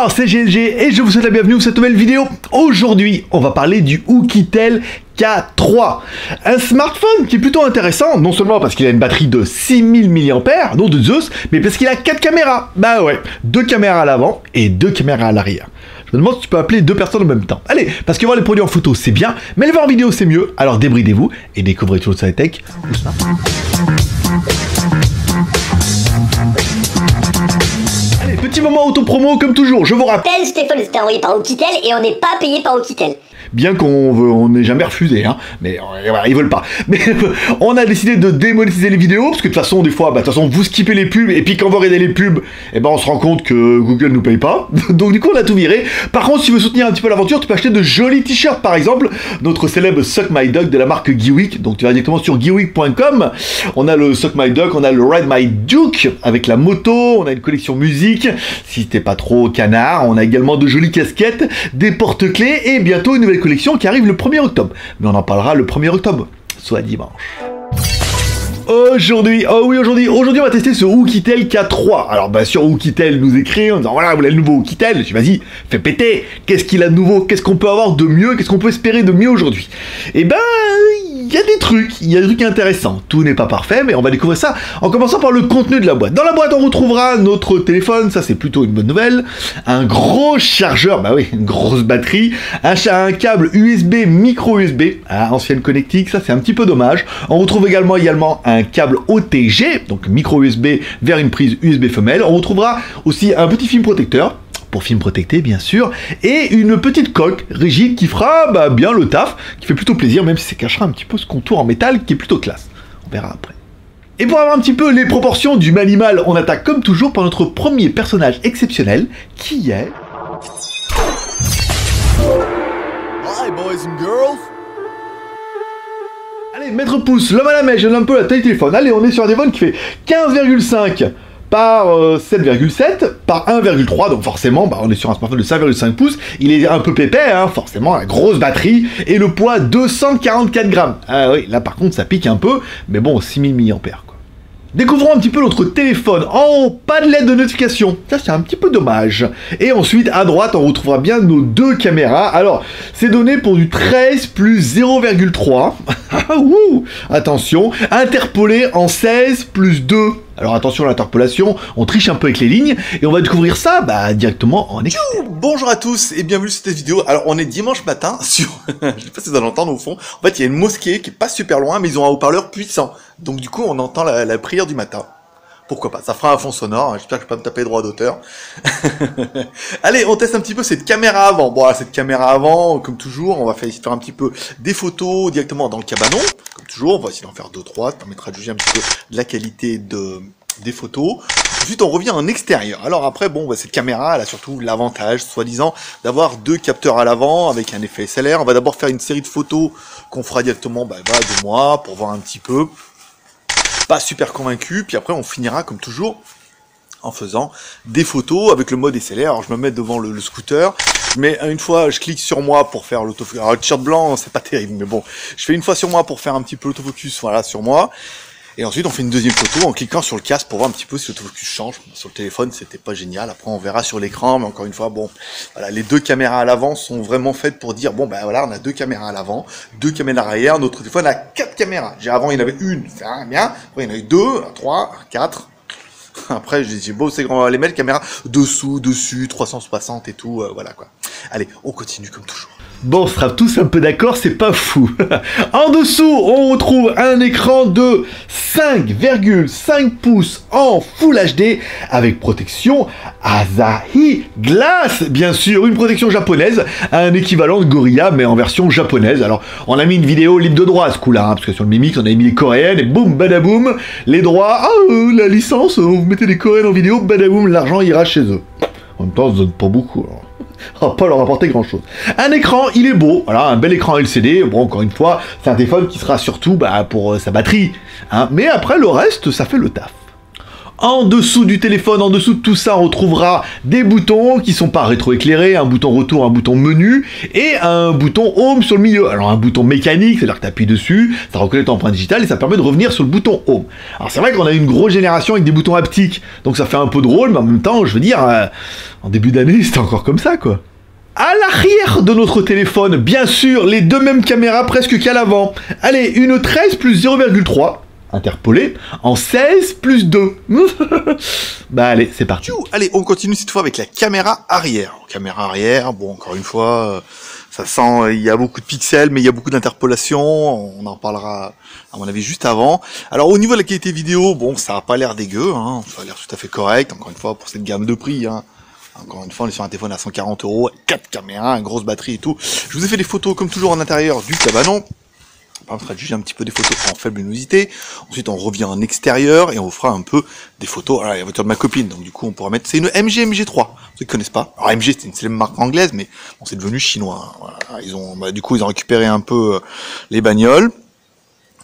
Bonsoir, c'est GLG et je vous souhaite la bienvenue pour cette nouvelle vidéo. Aujourd'hui, on va parler du Oukitel K3. Un smartphone qui est plutôt intéressant, non seulement parce qu'il a une batterie de 6000 mAh, non de Zeus, mais parce qu'il a 4 caméras. Bah ouais, 2 caméras à l'avant et 2 caméras à l'arrière. Je me demande si tu peux appeler 2 personnes en même temps. Allez, parce que voir les produits en photo c'est bien, mais les voir en vidéo c'est mieux, alors débridez-vous et découvrez tout sur la tech. Allez, petit moment auto-promo comme toujours, je vous rappelle. Ce téléphone était envoyé par Oukitel et on n'est pas payé par Oukitel. Bien on n'ait jamais refusé, hein, mais voilà, ils veulent pas. Mais on a décidé de démonétiser les vidéos, parce que de toute façon, des fois, de toute façon, vous skippez les pubs, et puis quand vous regardez les pubs, on se rend compte que Google nous paye pas. Donc du coup, on a tout viré. Par contre, si tu veux soutenir un petit peu l'aventure, tu peux acheter de jolis t-shirts, par exemple, notre célèbre Suck My Dog de la marque Geeweek. Donc tu vas directement sur geeweek.com. On a le Suck My Dog, on a le Ride My Duke avec la moto, on a une collection musique. Si t'es pas trop canard, on a également de jolies casquettes, des porte-clés, et bientôt une nouvelle collection qui arrive le 1er octobre. Mais on en parlera le 1er octobre, soit dimanche. Aujourd'hui, on va tester ce Oukitel K3. Alors bien sûr, Oukitel nous écrit en disant voilà, vous voulez le nouveau Oukitel. Je dis vas-y, fais péter. Qu'est-ce qu'il a de nouveau? Qu'est-ce qu'on peut avoir de mieux? Qu'est-ce qu'on peut espérer de mieux aujourd'hui? Eh ben, il y a des trucs intéressants. Tout n'est pas parfait, mais on va découvrir ça en commençant par le contenu de la boîte. Dans la boîte, on retrouvera notre téléphone, ça c'est plutôt une bonne nouvelle. Un gros chargeur, bah oui, une grosse batterie. Un câble USB, micro USB, ancienne connectique, ça c'est un petit peu dommage. On retrouve également un câble OTG, donc micro USB vers une prise USB femelle. On retrouvera aussi un petit film protecteur, pour film protecté bien sûr, et une petite coque rigide qui fera bien le taf, qui fait plutôt plaisir, même si ça cachera un petit peu ce contour en métal qui est plutôt classe. On verra après. Et pour avoir un petit peu les proportions du manimal, on attaque comme toujours par notre premier personnage exceptionnel, qui est... Hi boys and girls. Allez, maître pouce, l'homme à la mèche, je donne un peu la taille du téléphone. Allez, on est sur un téléphone qui fait 15,5 par 7,7 par 1,3, donc forcément on est sur un smartphone de 5,5 pouces, il est un peu pépère, hein, forcément, la grosse batterie, et le poids 244 grammes. Ah oui, là par contre ça pique un peu, mais bon, 6000 mAh quoi. Découvrons un petit peu notre téléphone. En haut, pas de LED de notification. Ça, c'est un petit peu dommage. Et ensuite, à droite, on retrouvera bien nos 2 caméras. Alors, c'est donné pour du 13 plus 0,3. Attention, interpolé en 16 plus 2. Alors attention à l'interpolation, on triche un peu avec les lignes, et on va découvrir ça directement en écran. Bonjour à tous et bienvenue sur cette vidéo. Alors on est dimanche matin sur, je sais pas si vous allez l'entendre au fond, en fait il y a une mosquée qui est pas super loin, mais ils ont un haut-parleur puissant. Donc du coup on entend la prière du matin. Pourquoi pas, ça fera un fond sonore, j'espère que je peux pas me taper les droits d'auteur. Allez, on teste un petit peu cette caméra avant. Bon, cette caméra avant, comme toujours, on va essayer de faire un petit peu des photos directement dans le cabanon. Comme toujours, on va essayer d'en faire 2-3, ça permettra de juger un petit peu de la qualité des photos. Ensuite, on revient en extérieur. Alors après, cette caméra, elle a surtout l'avantage, soi-disant, d'avoir 2 capteurs à l'avant avec un effet SLR. On va d'abord faire une série de photos qu'on fera directement de moi pour voir un petit peu. Pas super convaincu, puis après on finira comme toujours en faisant des photos avec le mode SLR. Alors je me mets devant le scooter, mais une fois je clique sur moi pour faire l'autofocus. Alors le t-shirt blanc c'est pas terrible, mais bon, je fais une fois sur moi pour faire un petit peu l'autofocus, voilà, sur moi. Et ensuite on fait une deuxième photo en cliquant sur le casque pour voir un petit peu si l'autofocus change. Sur le téléphone c'était pas génial, après on verra sur l'écran, mais encore une fois voilà, les 2 caméras à l'avant sont vraiment faites pour dire voilà, on a 2 caméras à l'avant, 2 caméras à l'arrière, notre téléphone a 4 caméras. Avant il y en avait une, c'est bien, après il y en avait 2, 3, 4. Après j'ai beau c'est grand les mettre caméra dessous, dessus, 360 et tout, voilà quoi. Allez, on continue comme toujours. Bon, on sera tous un peu d'accord, c'est pas fou. En dessous, on retrouve un écran de 5,5 pouces en Full HD avec protection Asahi Glass, bien sûr, une protection japonaise, un équivalent de Gorilla mais en version japonaise. Alors, on a mis une vidéo libre de droit à ce coup-là, parce que sur le Mimix, on a mis les coréennes et boum, badaboum, les droits, la licence, vous mettez les coréennes en vidéo, badaboum, l'argent ira chez eux. En même temps, ça se donne pas beaucoup, alors. On va pas leur apporter grand chose. Un écran, il est beau, voilà, un bel écran LCD. Bon, encore une fois, c'est un téléphone qui sera surtout pour sa batterie, hein. Mais après le reste, ça fait le taf. En dessous du téléphone, en dessous de tout ça, on retrouvera des boutons qui sont pas rétroéclairés, un bouton retour, un bouton menu et un bouton home sur le milieu. Alors un bouton mécanique, c'est-à-dire que tu appuies dessus, ça reconnaît ton empreinte digitale et ça permet de revenir sur le bouton home. Alors c'est vrai qu'on a une grosse génération avec des boutons haptiques, donc ça fait un peu drôle, mais en même temps, je veux dire, en début d'année, c'était encore comme ça, quoi. À l'arrière de notre téléphone, bien sûr, les deux mêmes caméras presque qu'à l'avant. Allez, une 13 plus 0,3. Interpolé en 16 plus 2. Bah allez, c'est parti. Allez, on continue cette fois avec la caméra arrière. Caméra arrière, bon, encore une fois, ça sent, il y a beaucoup de pixels, mais il y a beaucoup d'interpolation. On en parlera, à mon avis, juste avant. Alors, au niveau de la qualité vidéo, bon, ça n'a pas l'air dégueu, hein, ça a l'air tout à fait correct, encore une fois, pour cette gamme de prix, hein. Encore une fois, on est sur un téléphone à 140 €, 4 caméras, une grosse batterie et tout. Je vous ai fait des photos, comme toujours, en intérieur du cabanon. On va juger un petit peu des photos en faible luminosité. Ensuite, on revient en extérieur et on vous fera un peu des photos. Alors, il y a la voiture de ma copine, donc du coup, on pourra mettre. C'est une MG3. Ceux qui connaissent pas. Alors, MG, c'est une célèbre marque anglaise, mais bon, c'est devenu chinois. Hein. Voilà. Ils ont, du coup, ils ont récupéré un peu les bagnoles.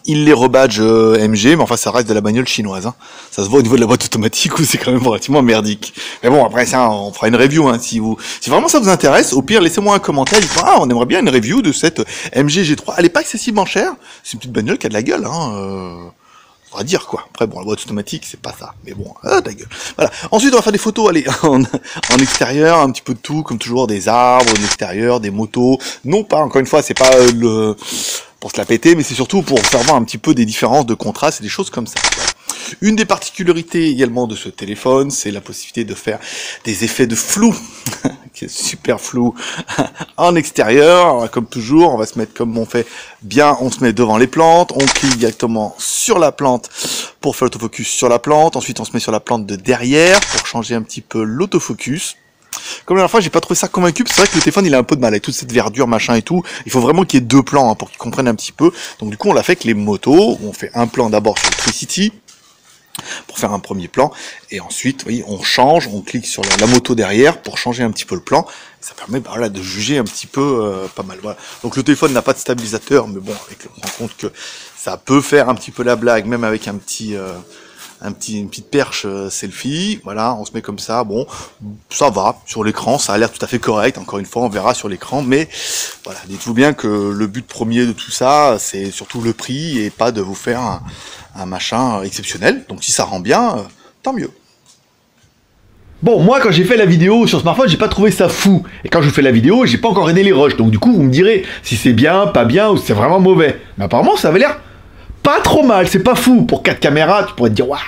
Ils les rebadgent MG, mais enfin ça reste de la bagnole chinoise. Hein. Ça se voit au niveau de la boîte automatique où c'est quand même relativement merdique. Mais bon, après ça, on fera une review. Hein, si vraiment ça vous intéresse, au pire, laissez-moi un commentaire. Dites-moi, on aimerait bien une review de cette MG G3. Elle est pas excessivement chère. C'est une petite bagnole qui a de la gueule. Hein, on va dire quoi. Après, bon, la boîte automatique, c'est pas ça. Mais bon, de la gueule. Voilà. Ensuite, on va faire des photos, allez, en extérieur, un petit peu de tout, comme toujours, des arbres, de l'extérieur, des motos. Non pas, encore une fois, c'est pas pour se la péter, mais c'est surtout pour faire voir un petit peu des différences de contraste et des choses comme ça. Une des particularités également de ce téléphone, c'est la possibilité de faire des effets de flou, qui est super flou, en extérieur. Alors, comme toujours, on va se mettre comme on fait bien, on se met devant les plantes, on clique directement sur la plante pour faire l'autofocus sur la plante, ensuite on se met sur la plante de derrière pour changer un petit peu l'autofocus. Comme la dernière fois, j'ai pas trouvé ça convaincu, parce que c'est vrai que le téléphone, il a un peu de mal avec toute cette verdure, machin et tout. Il faut vraiment qu'il y ait deux plans, hein, pour qu'ils comprennent un petit peu. Donc du coup, on l'a fait avec les motos. On fait un plan d'abord sur le Tricity, pour faire un premier plan. Et ensuite, vous voyez, on change, on clique sur la moto derrière pour changer un petit peu le plan. Ça permet voilà, de juger un petit peu pas mal. Voilà. Donc le téléphone n'a pas de stabilisateur, mais bon, on rend compte que ça peut faire un petit peu la blague, même avec une petite perche selfie, voilà, on se met comme ça, bon, ça va, sur l'écran, ça a l'air tout à fait correct, encore une fois, on verra sur l'écran, mais voilà, dites-vous bien que le but premier de tout ça, c'est surtout le prix, et pas de vous faire un machin exceptionnel, donc si ça rend bien, tant mieux. Bon, moi, quand j'ai fait la vidéo sur smartphone, j'ai pas trouvé ça fou. Et quand je fais la vidéo, j'ai pas encore aidé les rushs, donc du coup, vous me direz si c'est bien, pas bien, ou si c'est vraiment mauvais. Mais apparemment, ça avait l'air pas trop mal, c'est pas fou. Pour 4 caméras, tu pourrais te dire, waouh.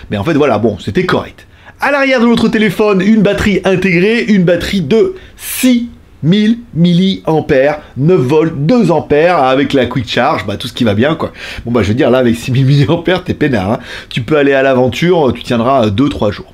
Mais en fait, voilà, bon, c'était correct. À l'arrière de notre téléphone, une batterie intégrée, une batterie de 6000 mAh, 9 volts, 2 ampères, avec la quick charge, bah tout ce qui va bien, quoi. Bon, bah je veux dire, là, avec 6000 mAh, t'es peinard, hein. Tu peux aller à l'aventure, tu tiendras 2-3 jours.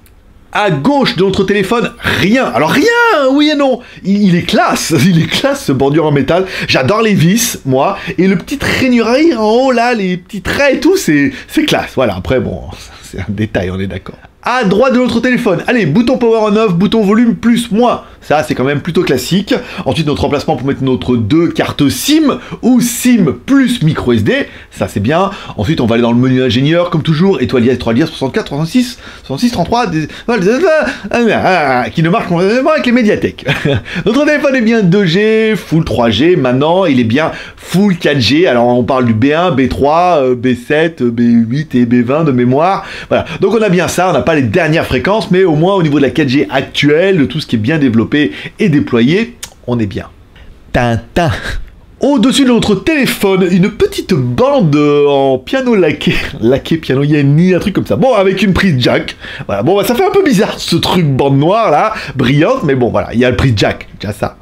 À gauche de notre téléphone, rien. Alors rien, oui et non. Il est classe, ce bordure en métal. J'adore les vis, moi. Et le petit rainurier en haut, là, les petits traits et tout, c'est classe. Voilà, après, bon, c'est un détail, on est d'accord. À droite de notre téléphone, allez, bouton power on off, bouton volume plus moins. Ça, c'est quand même plutôt classique. Ensuite, notre emplacement pour mettre notre 2 cartes SIM ou SIM plus micro SD. Ça, c'est bien. Ensuite, on va aller dans le menu ingénieur, comme toujours. Étoile dièse, 3 dièse, 64, 36, 66, 33, qui ne marche complètement avec les médiathèques. Notre téléphone est bien 2G, full 3G. Maintenant, il est bien full 4G. Alors, on parle du B1, B3, B7, B8 et B20 de mémoire. Voilà. Donc, on a bien ça. On n'a pas les dernières fréquences, mais au moins, au niveau de la 4G actuelle, de tout ce qui est bien développé et déployé, on est bien. Tintin. Au-dessus de notre téléphone, une petite bande en piano laqué. Laqué piano, il y a ni un truc comme ça. Bon, avec une prise jack. Voilà, bon, bah, ça fait un peu bizarre ce truc bande noire là, brillante, mais bon, voilà, il y a le prise jack, déjà ça.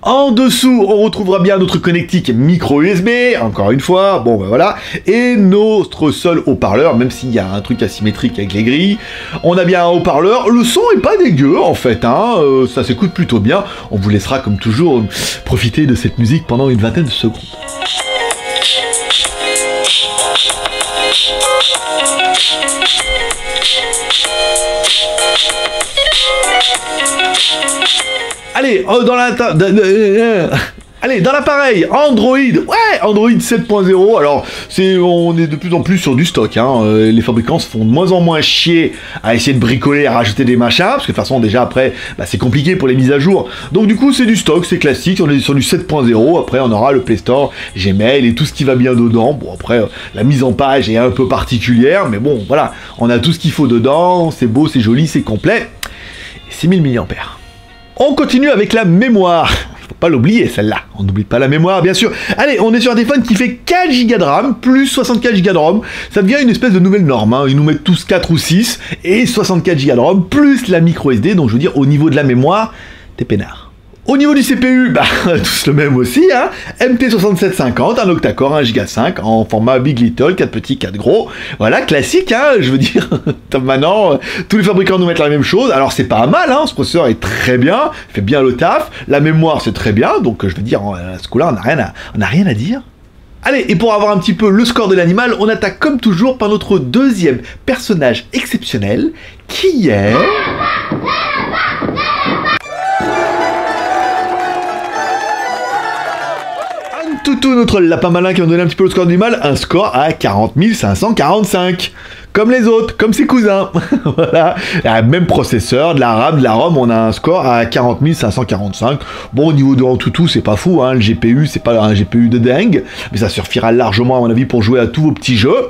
En dessous, on retrouvera bien notre connectique micro USB, encore une fois, bon ben voilà, et notre seul haut-parleur, même s'il y a un truc asymétrique avec les grilles, on a bien un haut-parleur, le son est pas dégueu en fait, hein, ça s'écoute plutôt bien, on vous laissera comme toujours profiter de cette musique pendant une vingtaine de secondes. Allez, dans la... Allez, dans l'appareil, Android, ouais, Android 7.0, alors on est de plus en plus sur du stock, hein. Les fabricants se font de moins en moins chier à essayer de bricoler, à rajouter des machins, parce que de toute façon déjà après, bah, c'est compliqué pour les mises à jour, donc du coup c'est du stock, c'est classique, on est sur du 7.0, après on aura le Play Store, Gmail et tout ce qui va bien dedans, bon après la mise en page est un peu particulière, mais bon voilà, on a tout ce qu'il faut dedans, c'est beau, c'est joli, c'est complet, et c'est 1000 mAh. On continue avec la mémoire. Pas l'oublier celle-là, on n'oublie pas la mémoire bien sûr. Allez, on est sur un téléphone qui fait 4 Go de RAM, plus 64 Go de ROM, ça devient une espèce de nouvelle norme, hein. Ils nous mettent tous 4 ou 6, et 64 Go de ROM, plus la micro SD, donc je veux dire, au niveau de la mémoire, t'es peinard. Au niveau du CPU, bah, tous le même aussi, hein. MT6750, un octa-core, 1 Go 5, en format Big Little, 4 petits, 4 gros. Voilà, classique, hein, je veux dire, maintenant, tous les fabricants nous mettent la même chose. Alors, c'est pas mal, hein, ce processeur est très bien, fait bien le taf. La mémoire, c'est très bien, donc je veux dire, à ce coup-là, on n'a rien à dire. Allez, et pour avoir un petit peu le score de l'animal, on attaque comme toujours par notre deuxième personnage exceptionnel, qui est... Toutou, notre lapin malin qui va donner un petit peu le score du mal, un score à 40 545. Comme les autres, comme ses cousins. Voilà. Même processeur, de la RAM, de la ROM, on a un score à 40 545. Bon, au niveau de Antutu, c'est pas fou, hein. Le GPU, c'est pas un GPU de dingue, mais ça suffira largement, à mon avis, pour jouer à tous vos petits jeux.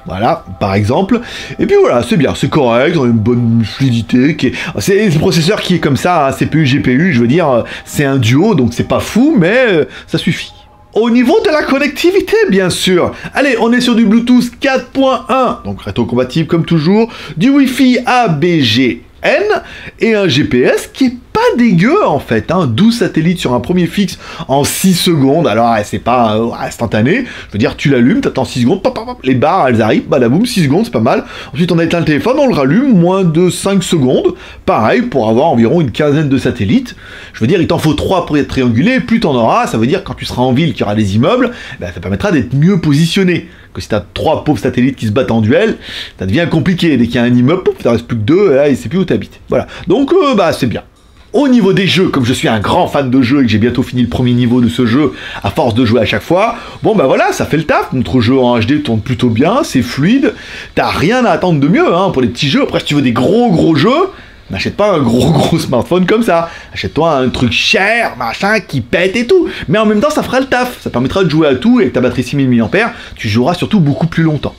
Voilà, par exemple. Et puis voilà, c'est bien, c'est correct, on a une bonne fluidité. C'est le processeur qui est comme ça, hein, CPU, GPU, je veux dire, c'est un duo, donc c'est pas fou, mais ça suffit. Au niveau de la connectivité, bien sûr. Allez, on est sur du Bluetooth 4.1, donc rétrocompatible comme toujours, du Wi-Fi ABGN et un GPS qui est pas dégueu en fait, hein. 12 satellites sur un premier fixe en 6 secondes, alors c'est pas instantané, je veux dire tu l'allumes, t'attends 6 secondes, pop, pop, pop, les barres elles arrivent, badaboum, 6 secondes, c'est pas mal. Ensuite on a éteint le téléphone, on le rallume, moins de 5 secondes, pareil pour avoir environ une quinzaine de satellites. Je veux dire il t'en faut 3 pour être triangulé, plus t'en auras, ça veut dire quand tu seras en ville, qu'il y aura des immeubles, ben, ça permettra d'être mieux positionné. Que si t'as 3 pauvres satellites qui se battent en duel, ça devient compliqué, dès qu'il y a un immeuble, pouf, t'en reste plus que 2, et là il sait plus où t'habites. Voilà, donc bah c'est bien. Au niveau des jeux, comme je suis un grand fan de jeux et que j'ai bientôt fini le premier niveau de ce jeu, à force de jouer à chaque fois, bon bah voilà, ça fait le taf, notre jeu en HD tourne plutôt bien, c'est fluide, t'as rien à attendre de mieux, hein, pour les petits jeux. Après si tu veux des gros jeux, n'achète pas un gros smartphone comme ça, achète-toi un truc cher, machin, qui pète et tout, mais en même temps ça fera le taf, ça permettra de jouer à tout, et avec ta batterie 6000 mAh, tu joueras surtout beaucoup plus longtemps.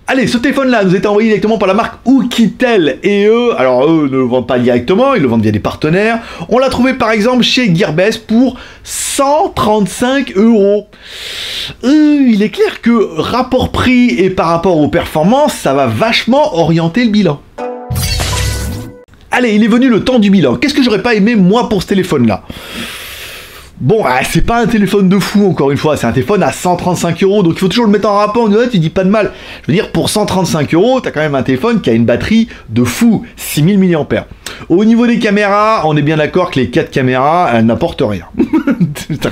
Allez, ce téléphone-là nous était envoyé directement par la marque Oukitel, et eux ne le vendent pas directement, ils le vendent via des partenaires. On l'a trouvé par exemple chez Gearbest pour 135 €. Il est clair que rapport prix et par rapport aux performances, ça va vachement orienter le bilan. Allez, il est venu le temps du bilan. Qu'est-ce que j'aurais pas aimé moi pour ce téléphone-là ? Bon, c'est pas un téléphone de fou, encore une fois, c'est un téléphone à 135 €, donc il faut toujours le mettre en rapport, tu dis pas de mal. Je veux dire, pour 135 €, t'as quand même un téléphone qui a une batterie de fou, 6000 mAh. Au niveau des caméras, on est bien d'accord que les 4 caméras, elles n'apportent rien.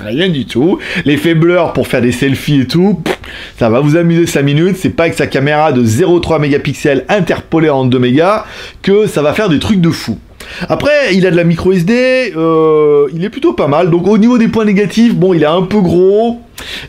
Rien du tout. L'effet blur pour faire des selfies et tout, ça va vous amuser 5 minutes, c'est pas avec sa caméra de 0,3 mégapixels interpolée en 2 mégas que ça va faire des trucs de fou. Après, il a de la micro SD, il est plutôt pas mal. Donc au niveau des points négatifs, bon, il est un peu gros,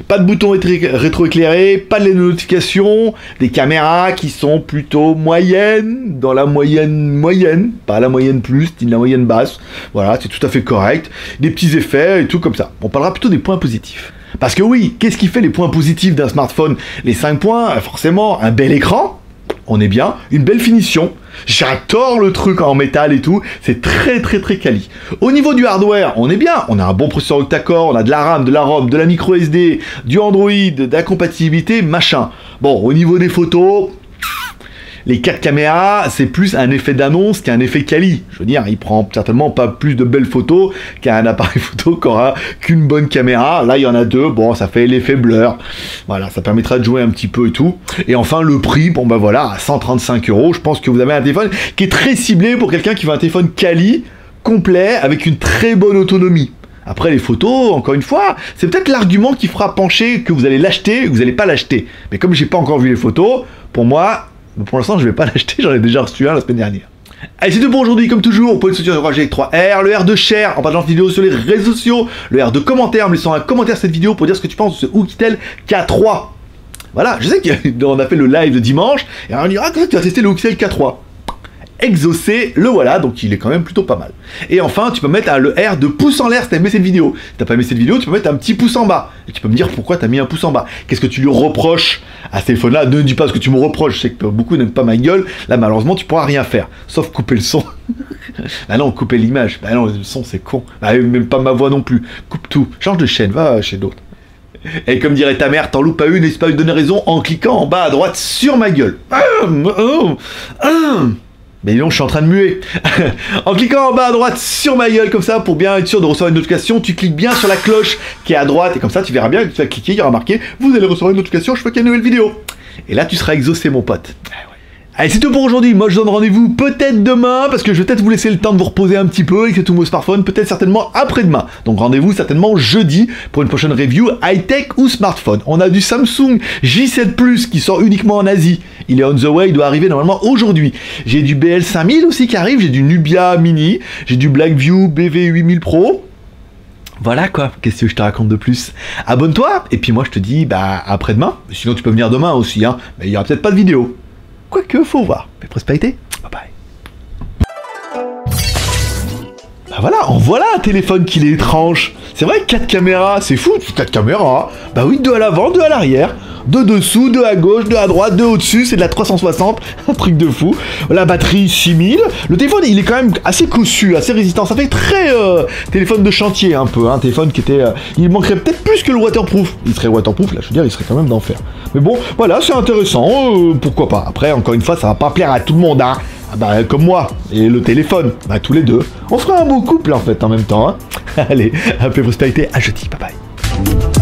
pas de bouton rétroéclairé, pas de notifications, des caméras qui sont plutôt moyennes, dans la moyenne, pas la moyenne plus, ni la moyenne basse. Voilà, c'est tout à fait correct. Des petits effets et tout comme ça. On parlera plutôt des points positifs. Parce que oui, qu'est-ce qui fait les points positifs d'un smartphone? Les 5 points, forcément, un bel écran. On est bien, une belle finition, j'adore le truc en métal et tout, c'est très quali. Au niveau du hardware, on est bien, on a un bon processeur octa-core, on a de la RAM, de la ROM, de la micro SD, du Android, de la compatibilité, machin. Bon, au niveau des photos, les 4 caméras, c'est plus un effet d'annonce qu'un effet quali. Je veux dire, il prend certainement pas plus de belles photos qu'un appareil photo qui aura qu'une bonne caméra. Là, il y en a 2, bon, ça fait l'effet blur. Voilà, ça permettra de jouer un petit peu et tout. Et enfin, le prix, bon ben voilà, à 135 €, je pense que vous avez un téléphone qui est très ciblé pour quelqu'un qui veut un téléphone quali, complet, avec une très bonne autonomie. Après les photos, encore une fois, c'est peut-être l'argument qui fera pencher que vous allez l'acheter ou que vous n'allez pas l'acheter. Mais comme j'ai pas encore vu les photos, pour moi, pour l'instant je vais pas l'acheter, j'en ai déjà reçu un la semaine dernière. Allez, c'est tout pour aujourd'hui, comme toujours, pour une solution de Roger avec 3R, le R de share en partageant cette vidéo sur les réseaux sociaux, le R de commentaire en me laissant un commentaire sur cette vidéo pour dire ce que tu penses de ce Oukitel K3. Voilà, je sais qu'on a fait le live de dimanche, et on dira que tu vas tester le Oukitel K3. Exaucé, le voilà, donc il est quand même plutôt pas mal. Et enfin, tu peux mettre le R de pouce en l'air si t'as aimé cette vidéo. Si t'as pas aimé cette vidéo, tu peux mettre un petit pouce en bas. Et tu peux me dire pourquoi t'as mis un pouce en bas. Qu'est-ce que tu lui reproches à ce téléphone-là? Ne dis pas ce que tu me reproches, je sais que beaucoup n'aiment pas ma gueule. Là, malheureusement, tu pourras rien faire, sauf couper le son. Bah non, couper l'image. Bah non, le son, c'est con. Bah même pas ma voix non plus. Coupe tout. Change de chaîne, va chez d'autres. Et comme dirait ta mère, t'en loupes pas une, n'hésite pas à lui donner raison en cliquant en bas à droite sur ma gueule. Mais non, je suis en train de muer. En cliquant en bas à droite sur ma gueule, comme ça, pour bien être sûr de recevoir une notification, tu cliques bien sur la cloche qui est à droite, et comme ça, tu verras bien que tu vas cliquer, il y aura marqué, vous allez recevoir une notification, je vois qu'il y a une nouvelle vidéo. Et là, tu seras exaucé, mon pote. Allez, c'est tout pour aujourd'hui. Moi, je donne rendez-vous peut-être demain, parce que je vais peut-être vous laisser le temps de vous reposer un petit peu avec ce tout nouveau smartphone, peut-être certainement après-demain. Donc rendez-vous certainement jeudi pour une prochaine review high-tech ou smartphone. On a du Samsung J7 Plus qui sort uniquement en Asie. Il est on the way, il doit arriver normalement aujourd'hui. J'ai du BL5000 aussi qui arrive, j'ai du Nubia Mini, j'ai du Blackview BV8000 Pro. Voilà quoi, qu'est-ce que je te raconte de plus? Abonne-toi, et puis moi je te dis bah après-demain. Sinon tu peux venir demain aussi, hein, mais il y aura peut-être pas de vidéo. Quoique, faut voir. Mais prospérité, bye bye. Bah voilà, en voilà un téléphone qui est étrange. C'est vrai, 4 caméras, c'est fou, 4 caméras. Bah oui, 2 à l'avant, 2 à l'arrière. 2 dessous, 2 à gauche, 2 à droite, 2 au-dessus, c'est de la 360, un truc de fou. La batterie 6000. Le téléphone, il est quand même assez cossu, assez résistant. Ça fait très téléphone de chantier un peu, un téléphone qui était... il manquerait peut-être plus que le waterproof. Il serait waterproof, là je veux dire, il serait quand même d'enfer. Mais bon, voilà, c'est intéressant, pourquoi pas. Après, encore une fois, ça va pas plaire à tout le monde, hein. Ah bah comme moi, et le téléphone, bah tous les deux. On fera un beau couple en fait en même temps, hein. Allez, un peu prospérité, à jeudi, bye bye.